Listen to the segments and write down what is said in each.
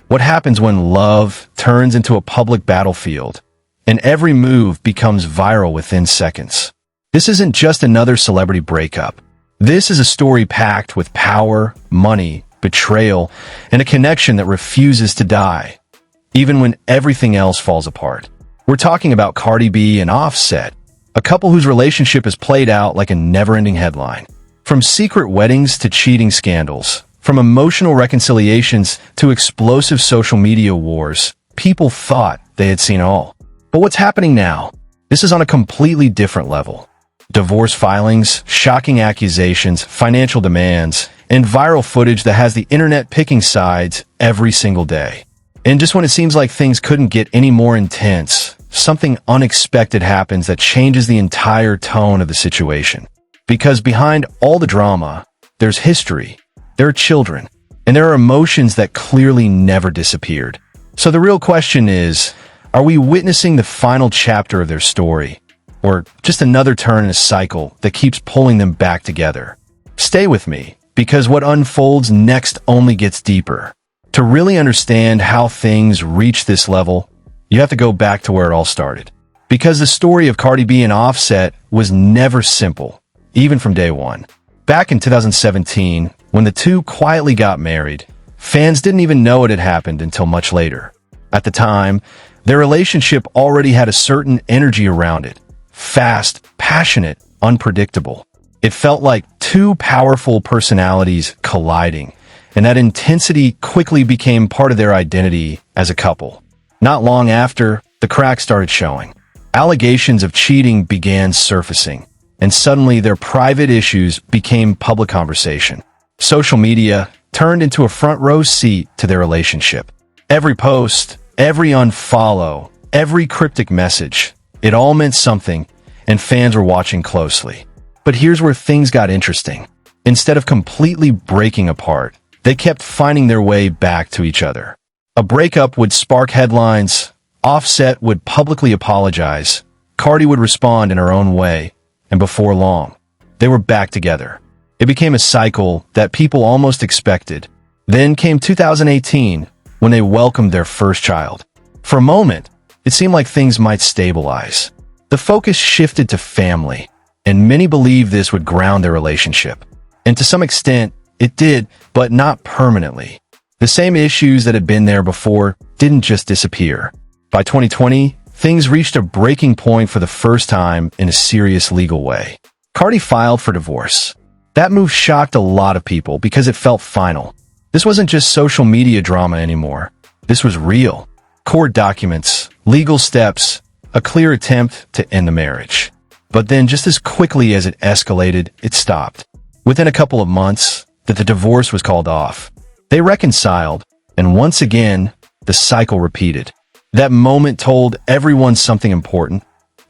What happens when love turns into a public battlefield and every move becomes viral within seconds? This isn't just another celebrity breakup. This is a story packed with power, money, betrayal, and a connection that refuses to die, even when everything else falls apart. We're talking about Cardi B and Offset, a couple whose relationship is played out like a never-ending headline. From secret weddings to cheating scandals, from emotional reconciliations to explosive social media wars, people thought they had seen all. But what's happening now? This is on a completely different level. Divorce filings, shocking accusations, financial demands, and viral footage that has the internet picking sides every single day. And just when it seems like things couldn't get any more intense, something unexpected happens that changes the entire tone of the situation. Because behind all the drama, there's history, there are children, and there are emotions that clearly never disappeared. So the real question is, are we witnessing the final chapter of their story, or just another turn in a cycle that keeps pulling them back together? Stay with me, because what unfolds next only gets deeper. To really understand how things reach this level, you have to go back to where it all started. Because the story of Cardi B and Offset was never simple, even from day one. Back in 2017, when the two quietly got married, fans didn't even know it had happened until much later. At the time, their relationship already had a certain energy around it. Fast, passionate, unpredictable. It felt like two powerful personalities colliding, and that intensity quickly became part of their identity as a couple. Not long after, the cracks started showing. Allegations of cheating began surfacing, and suddenly their private issues became public conversation. Social media turned into a front row seat to their relationship. Every post, every unfollow, every cryptic message, it all meant something, and fans were watching closely. But here's where things got interesting. Instead of completely breaking apart, they kept finding their way back to each other. A breakup would spark headlines, Offset would publicly apologize, Cardi would respond in her own way, and before long, they were back together. It became a cycle that people almost expected. Then came 2018, when they welcomed their first child. For a moment, it seemed like things might stabilize. The focus shifted to family, and many believed this would ground their relationship. And to some extent, it did, but not permanently. The same issues that had been there before didn't just disappear. By 2020, things reached a breaking point for the first time in a serious legal way. Cardi filed for divorce. That move shocked a lot of people because it felt final. This wasn't just social media drama anymore. This was real. Court documents, legal steps, a clear attempt to end the marriage. But then just as quickly as it escalated, it stopped. Within a couple of months, the divorce was called off. They reconciled, and once again, the cycle repeated. That moment told everyone something important.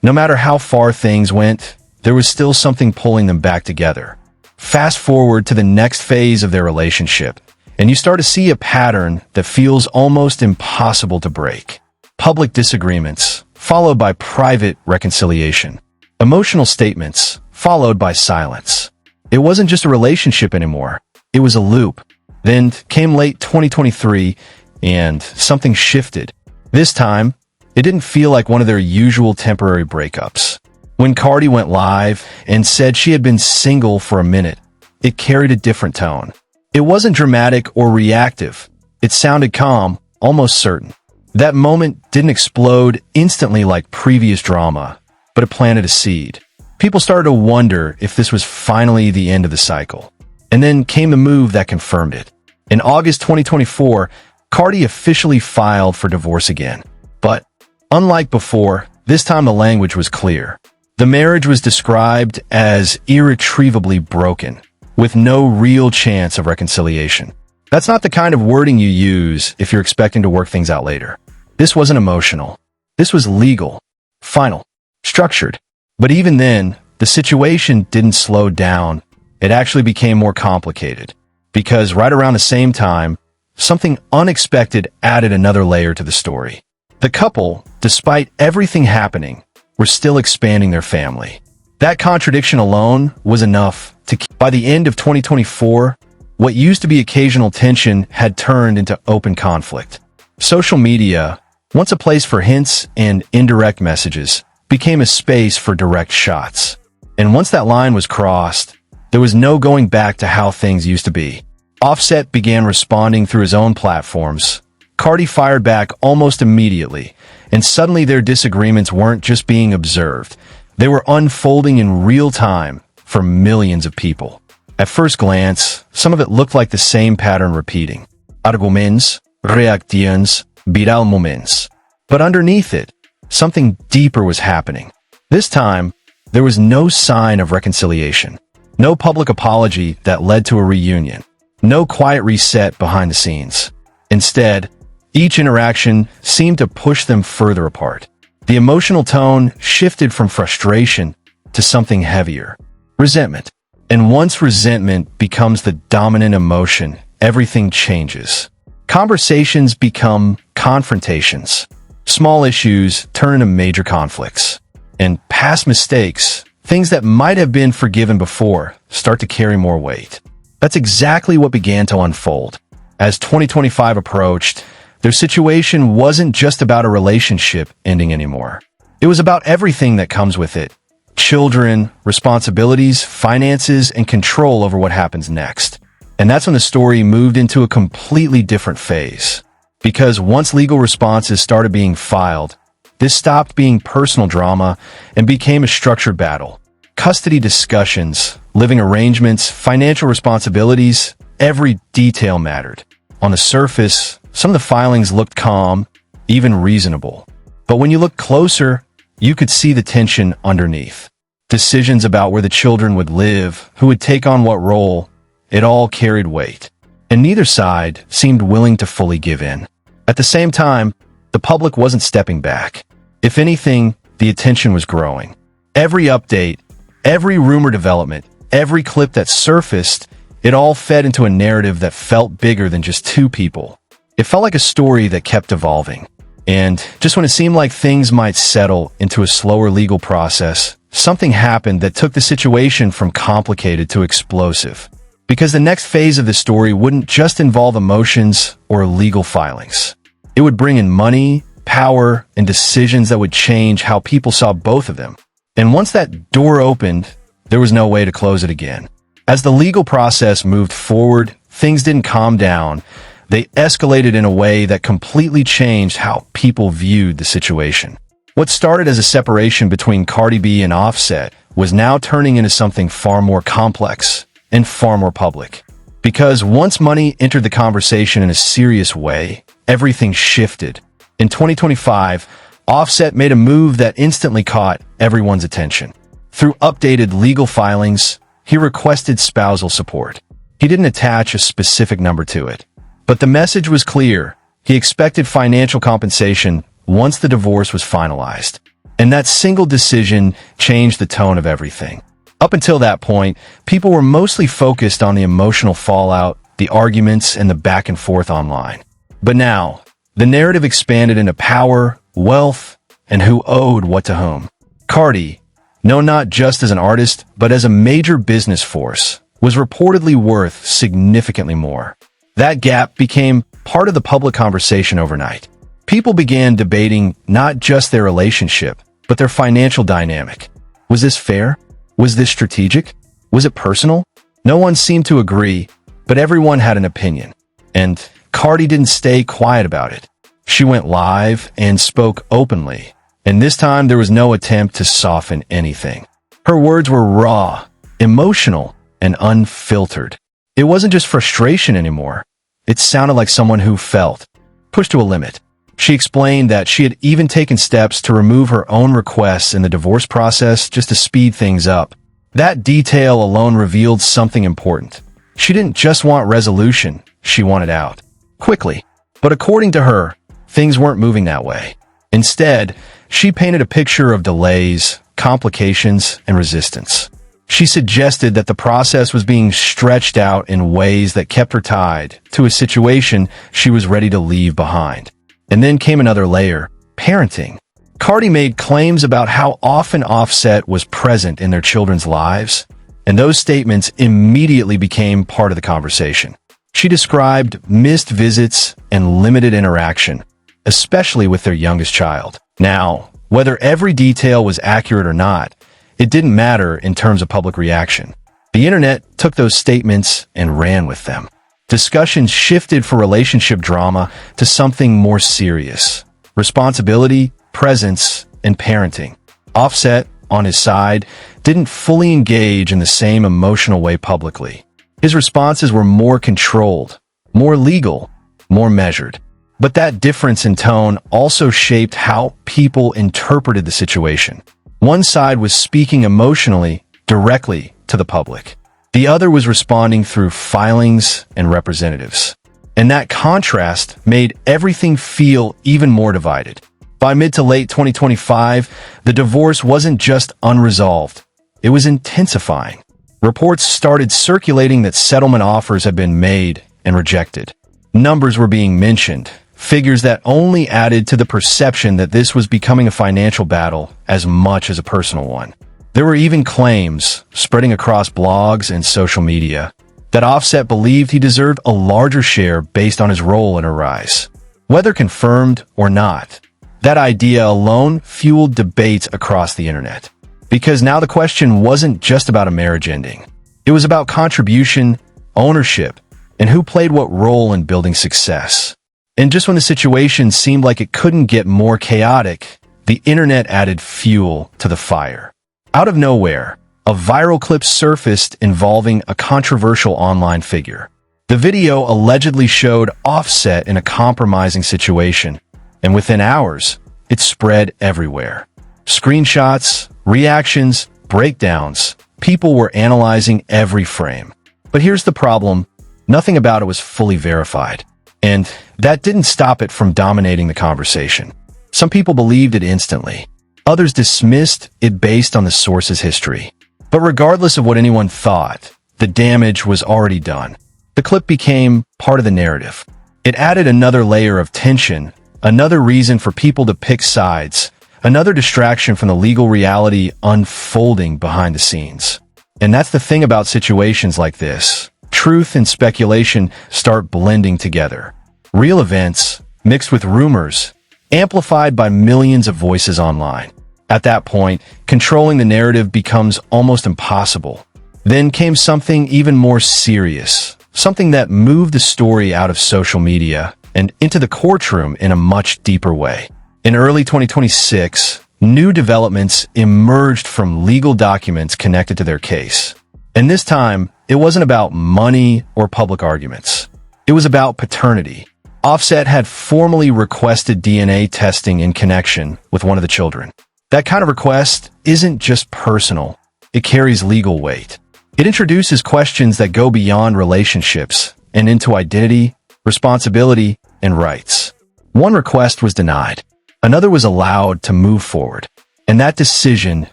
No matter how far things went, there was still something pulling them back together. Fast forward to the next phase of their relationship, and you start to see a pattern that feels almost impossible to break. Public disagreements, followed by private reconciliation. Emotional statements, followed by silence. It wasn't just a relationship anymore. It was a loop. Then came late 2023, and something shifted. This time, it didn't feel like one of their usual temporary breakups. When Cardi went live and said she had been single for a minute, it carried a different tone. It wasn't dramatic or reactive. It sounded calm, almost certain. That moment didn't explode instantly like previous drama, but it planted a seed. People started to wonder if this was finally the end of the cycle. And then came the move that confirmed it. In August 2024, Cardi officially filed for divorce again. But unlike before, this time the language was clear. The marriage was described as irretrievably broken, with no real chance of reconciliation. That's not the kind of wording you use if you're expecting to work things out later. This wasn't emotional. This was legal, final, structured. But even then, the situation didn't slow down. It actually became more complicated. Because right around the same time, something unexpected added another layer to the story. The couple, despite everything happening, were still expanding their family. That contradiction alone was enough to keep. By the end of 2024, what used to be occasional tension had turned into open conflict. Social media, once a place for hints and indirect messages, became a space for direct shots. And once that line was crossed, there was no going back to how things used to be. Offset began responding through his own platforms. Cardi fired back almost immediately, and suddenly their disagreements weren't just being observed. They were unfolding in real time for millions of people. At first glance, some of it looked like the same pattern repeating. Arguments, reactions, viral moments. But underneath it, something deeper was happening. This time, there was no sign of reconciliation. No public apology that led to a reunion. No quiet reset behind the scenes. Instead, each interaction seemed to push them further apart. The emotional tone shifted from frustration to something heavier. Resentment. And once resentment becomes the dominant emotion, everything changes. Conversations become confrontations. Small issues turn into major conflicts. And past mistakes, things that might have been forgiven before, start to carry more weight. That's exactly what began to unfold. As 2025 approached, their situation wasn't just about a relationship ending anymore. It was about everything that comes with it. Children, responsibilities, finances, and control over what happens next. And that's when the story moved into a completely different phase. Because once legal responses started being filed, this stopped being personal drama and became a structured battle. Custody discussions, living arrangements, financial responsibilities, every detail mattered. On the surface, some of the filings looked calm, even reasonable. But when you looked closer, you could see the tension underneath. Decisions about where the children would live, who would take on what role, it all carried weight. And neither side seemed willing to fully give in. At the same time, the public wasn't stepping back. If anything, the attention was growing. Every update, every rumor development, every clip that surfaced, it all fed into a narrative that felt bigger than just two people. It felt like a story that kept evolving. And just when it seemed like things might settle into a slower legal process, something happened that took the situation from complicated to explosive. Because the next phase of the story wouldn't just involve emotions or legal filings. It would bring in money, power, and decisions that would change how people saw both of them. And once that door opened, there was no way to close it again. As the legal process moved forward, things didn't calm down. They escalated in a way that completely changed how people viewed the situation. What started as a separation between Cardi B and Offset was now turning into something far more complex and far more public. Because once money entered the conversation in a serious way, everything shifted. In 2025, Offset made a move that instantly caught everyone's attention. Through updated legal filings, he requested spousal support. He didn't attach a specific number to it. But the message was clear. He expected financial compensation once the divorce was finalized. And that single decision changed the tone of everything. Up until that point, people were mostly focused on the emotional fallout, the arguments, and the back and forth online. But now, the narrative expanded into power, wealth, and who owed what to whom. Cardi, known not just as an artist, but as a major business force, was reportedly worth significantly more. That gap became part of the public conversation overnight. People began debating not just their relationship, but their financial dynamic. Was this fair? Was this strategic? Was it personal? No one seemed to agree, but everyone had an opinion. And Cardi didn't stay quiet about it. She went live and spoke openly. And this time there was no attempt to soften anything. Her words were raw, emotional, and unfiltered. It wasn't just frustration anymore. It sounded like someone who felt pushed to a limit. She explained that she had even taken steps to remove her own requests in the divorce process just to speed things up. That detail alone revealed something important. She didn't just want resolution, she wanted out. Quickly. But according to her, things weren't moving that way. Instead, she painted a picture of delays, complications, and resistance. She suggested that the process was being stretched out in ways that kept her tied to a situation she was ready to leave behind. And then came another layer, parenting. Cardi made claims about how often Offset was present in their children's lives, and those statements immediately became part of the conversation. She described missed visits and limited interaction, especially with their youngest child. Now, whether every detail was accurate or not, it didn't matter in terms of public reaction. The internet took those statements and ran with them. Discussions shifted from relationship drama to something more serious: responsibility, presence, and parenting. Offset, on his side, didn't fully engage in the same emotional way publicly. His responses were more controlled, more legal, more measured. But that difference in tone also shaped how people interpreted the situation. One side was speaking emotionally, directly to the public. The other was responding through filings and representatives. And that contrast made everything feel even more divided. By mid to late 2025, the divorce wasn't just unresolved, it was intensifying. Reports started circulating that settlement offers had been made and rejected. Numbers were being mentioned, figures that only added to the perception that this was becoming a financial battle as much as a personal one. There were even claims, spreading across blogs and social media, that Offset believed he deserved a larger share based on his role in her rise. Whether confirmed or not, that idea alone fueled debates across the internet. Because now the question wasn't just about a marriage ending. It was about contribution, ownership, and who played what role in building success. And just when the situation seemed like it couldn't get more chaotic, the internet added fuel to the fire. Out of nowhere, a viral clip surfaced involving a controversial online figure. The video allegedly showed Offset in a compromising situation, and within hours, it spread everywhere. Screenshots, reactions, breakdowns, people were analyzing every frame. But here's the problem: nothing about it was fully verified. And that didn't stop it from dominating the conversation. Some people believed it instantly. Others dismissed it based on the source's history. But regardless of what anyone thought, the damage was already done. The clip became part of the narrative. It added another layer of tension, another reason for people to pick sides, another distraction from the legal reality unfolding behind the scenes. And that's the thing about situations like this. Truth and speculation start blending together. Real events, mixed with rumors, amplified by millions of voices online. At that point, controlling the narrative becomes almost impossible. Then came something even more serious, something that moved the story out of social media and into the courtroom in a much deeper way. In early 2026, new developments emerged from legal documents connected to their case. And this time, it wasn't about money or public arguments. It was about paternity. Offset had formally requested DNA testing in connection with one of the children. That kind of request isn't just personal, it carries legal weight. It introduces questions that go beyond relationships and into identity, responsibility, and rights. One request was denied. Another was allowed to move forward. And that decision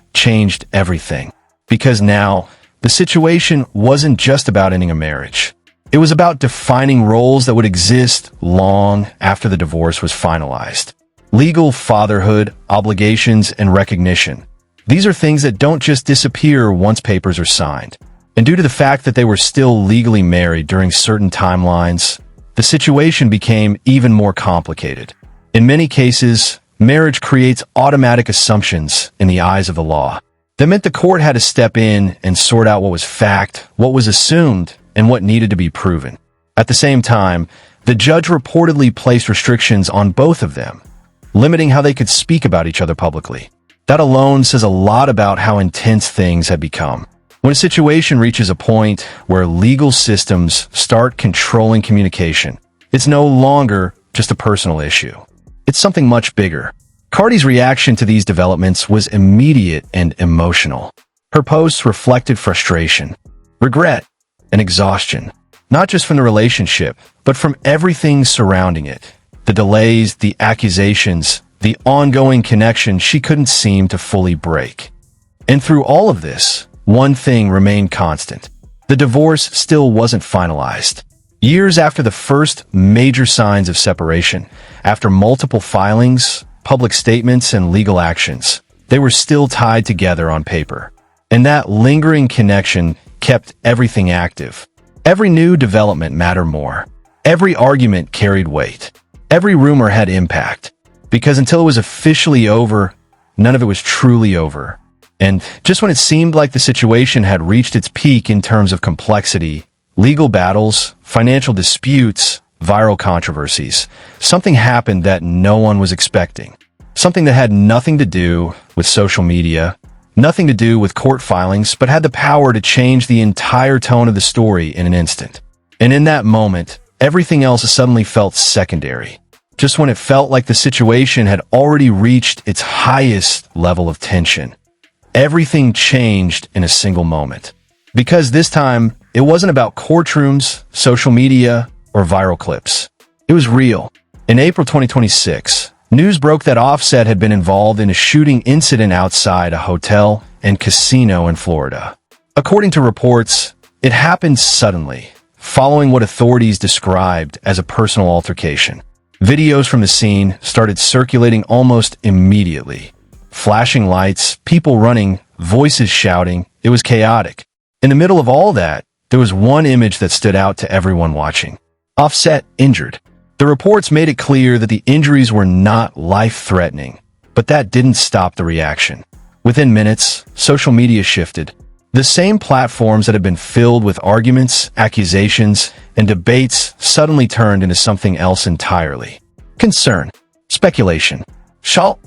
changed everything. Because now, the situation wasn't just about ending a marriage. It was about defining roles that would exist long after the divorce was finalized. Legal fatherhood, obligations, and recognition. These are things that don't just disappear once papers are signed. And due to the fact that they were still legally married during certain timelines, the situation became even more complicated. In many cases, marriage creates automatic assumptions in the eyes of the law. That meant the court had to step in and sort out what was fact, what was assumed, and what needed to be proven. At the same time, the judge reportedly placed restrictions on both of them, limiting how they could speak about each other publicly. That alone says a lot about how intense things had become. When a situation reaches a point where legal systems start controlling communication, it's no longer just a personal issue. It's something much bigger. Cardi's reaction to these developments was immediate and emotional. Her posts reflected frustration, regret, and exhaustion, not just from the relationship, but from everything surrounding it. The delays, the accusations, the ongoing connection she couldn't seem to fully break. And through all of this, one thing remained constant. The divorce still wasn't finalized. Years after the first major signs of separation, after multiple filings, public statements, and legal actions, they were still tied together on paper. And that lingering connection kept everything active. Every new development mattered more. Every argument carried weight. Every rumor had impact, because until it was officially over, none of it was truly over. And just when it seemed like the situation had reached its peak in terms of complexity, legal battles, financial disputes, viral controversies, something happened that no one was expecting. Something that had nothing to do with social media, nothing to do with court filings, but had the power to change the entire tone of the story in an instant. And in that moment, everything else suddenly felt secondary. Just when it felt like the situation had already reached its highest level of tension, everything changed in a single moment. Because this time, it wasn't about courtrooms, social media, or viral clips. It was real. In April 2026, news broke that Offset had been involved in a shooting incident outside a hotel and casino in Florida. According to reports, it happened suddenly, following what authorities described as a personal altercation. Videos from the scene started circulating almost immediately. Flashing lights, people running, voices shouting. It was chaotic. In the middle of all that, there was one image that stood out to everyone watching. Offset injured. The reports made it clear that the injuries were not life-threatening, but that didn't stop the reaction. Within minutes, social media shifted. The same platforms that had been filled with arguments, accusations, and debates suddenly turned into something else entirely. Concern, speculation, shock.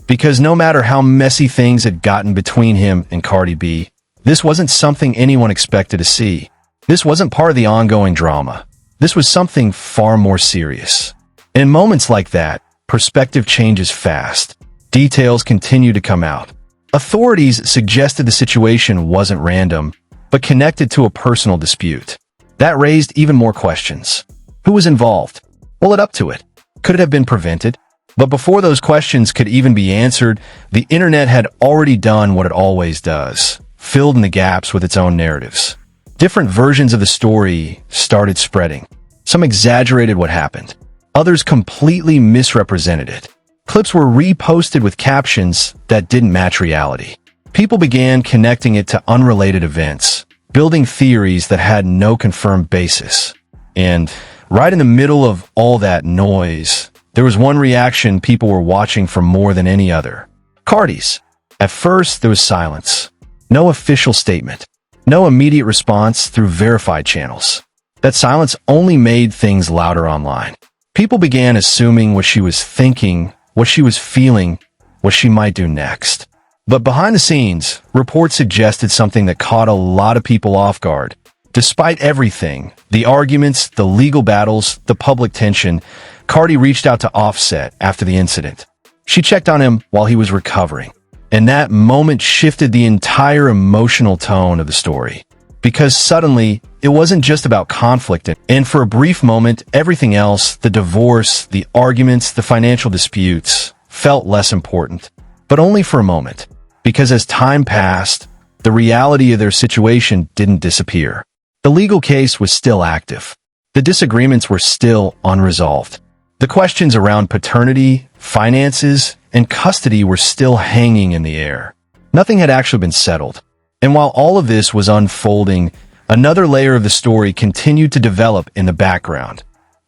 Because no matter how messy things had gotten between him and Cardi B, this wasn't something anyone expected to see. This wasn't part of the ongoing drama. This was something far more serious. In moments like that, perspective changes fast. Details continue to come out. Authorities suggested the situation wasn't random, but connected to a personal dispute. That raised even more questions. Who was involved? What led up to it? Could it have been prevented? But before those questions could even be answered, the internet had already done what it always does, filled in the gaps with its own narratives. Different versions of the story started spreading. Some exaggerated what happened. Others completely misrepresented it. Clips were reposted with captions that didn't match reality. People began connecting it to unrelated events, building theories that had no confirmed basis. And right in the middle of all that noise, there was one reaction people were watching for more than any other. Cardi's. At first, there was silence. No official statement. No immediate response through verified channels. That silence only made things louder online. People began assuming what she was thinking, what she was feeling, what she might do next. But behind the scenes, reports suggested something that caught a lot of people off guard. Despite everything, the arguments, the legal battles, the public tension, Cardi reached out to Offset after the incident. She checked on him while he was recovering. And that moment shifted the entire emotional tone of the story. Because suddenly, it wasn't just about conflict, and for a brief moment, everything else, the divorce, the arguments, the financial disputes, felt less important. But only for a moment. Because as time passed, the reality of their situation didn't disappear. The legal case was still active. The disagreements were still unresolved. The questions around paternity, finances, and custody were still hanging in the air. Nothing had actually been settled. And while all of this was unfolding, another layer of the story continued to develop in the background.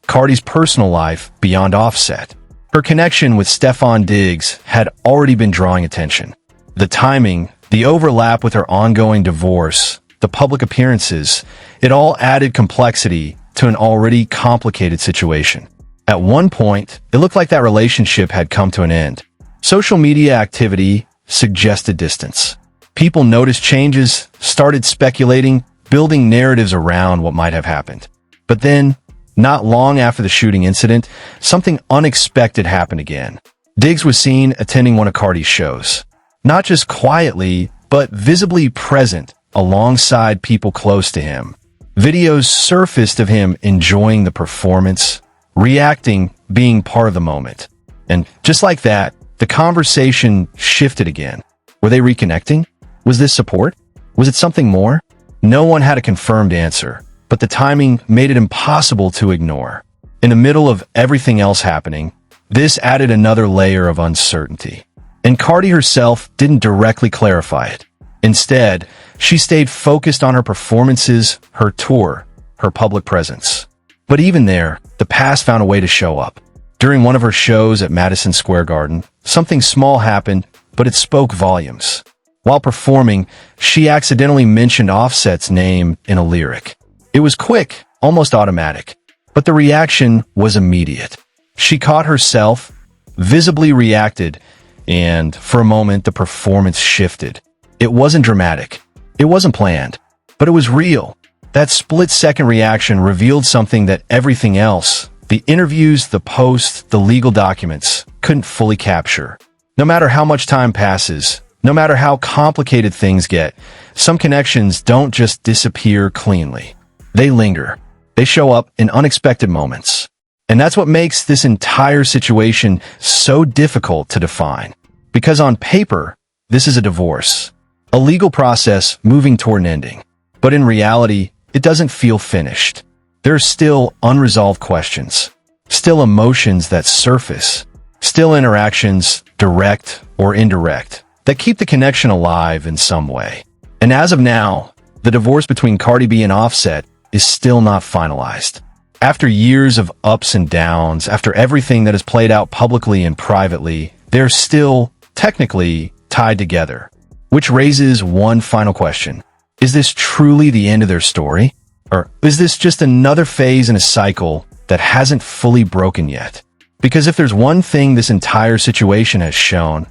Cardi's personal life beyond Offset. Her connection with Stefon Diggs had already been drawing attention. The timing, the overlap with her ongoing divorce, the public appearances, it all added complexity to an already complicated situation. At one point, it looked like that relationship had come to an end. Social media activity suggested distance. People noticed changes, started speculating, building narratives around what might have happened. But then, not long after the shooting incident, something unexpected happened again. Diggs was seen attending one of Cardi's shows. Not just quietly, but visibly present alongside people close to him. Videos surfaced of him enjoying the performance, reacting, being part of the moment. And just like that, the conversation shifted again. Were they reconnecting? Was this support? Was it something more? No one had a confirmed answer, but the timing made it impossible to ignore. In the middle of everything else happening, this added another layer of uncertainty. And Cardi herself didn't directly clarify it. Instead, she stayed focused on her performances, her tour, her public presence. But even there, the past found a way to show up. During one of her shows at Madison Square Garden, something small happened, but it spoke volumes. While performing, she accidentally mentioned Offset's name in a lyric. It was quick, almost automatic, but the reaction was immediate. She caught herself, visibly reacted, and for a moment the performance shifted. It wasn't dramatic. It wasn't planned, but it was real. That split-second reaction revealed something that everything else, the interviews, the posts, the legal documents, couldn't fully capture. No matter how much time passes, no matter how complicated things get, some connections don't just disappear cleanly. They linger. They show up in unexpected moments. And that's what makes this entire situation so difficult to define. Because on paper, this is a divorce, a legal process moving toward an ending. But in reality, it doesn't feel finished. There are still unresolved questions, still emotions that surface, still interactions, direct or indirect, that keep the connection alive in some way. And as of now, the divorce between Cardi B and Offset is still not finalized. After years of ups and downs, after everything that has played out publicly and privately, they're still technically tied together. Which raises one final question. Is this truly the end of their story? Or is this just another phase in a cycle that hasn't fully broken yet? Because if there's one thing this entire situation has shown,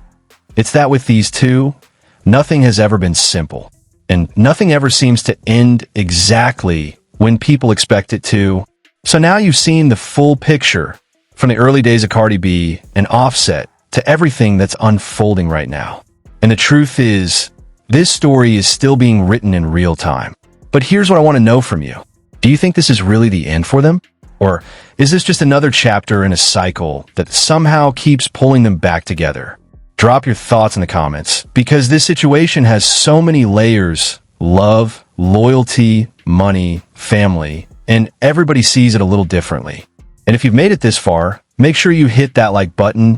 it's that with these two, nothing has ever been simple. And nothing ever seems to end exactly when people expect it to. So now you've seen the full picture from the early days of Cardi B and Offset to everything that's unfolding right now. And the truth is, this story is still being written in real time. But here's what I want to know from you. Do you think this is really the end for them? Or is this just another chapter in a cycle that somehow keeps pulling them back together? Drop your thoughts in the comments, because this situation has so many layers: love, loyalty, money, family, and everybody sees it a little differently. And if you've made it this far, make sure you hit that like button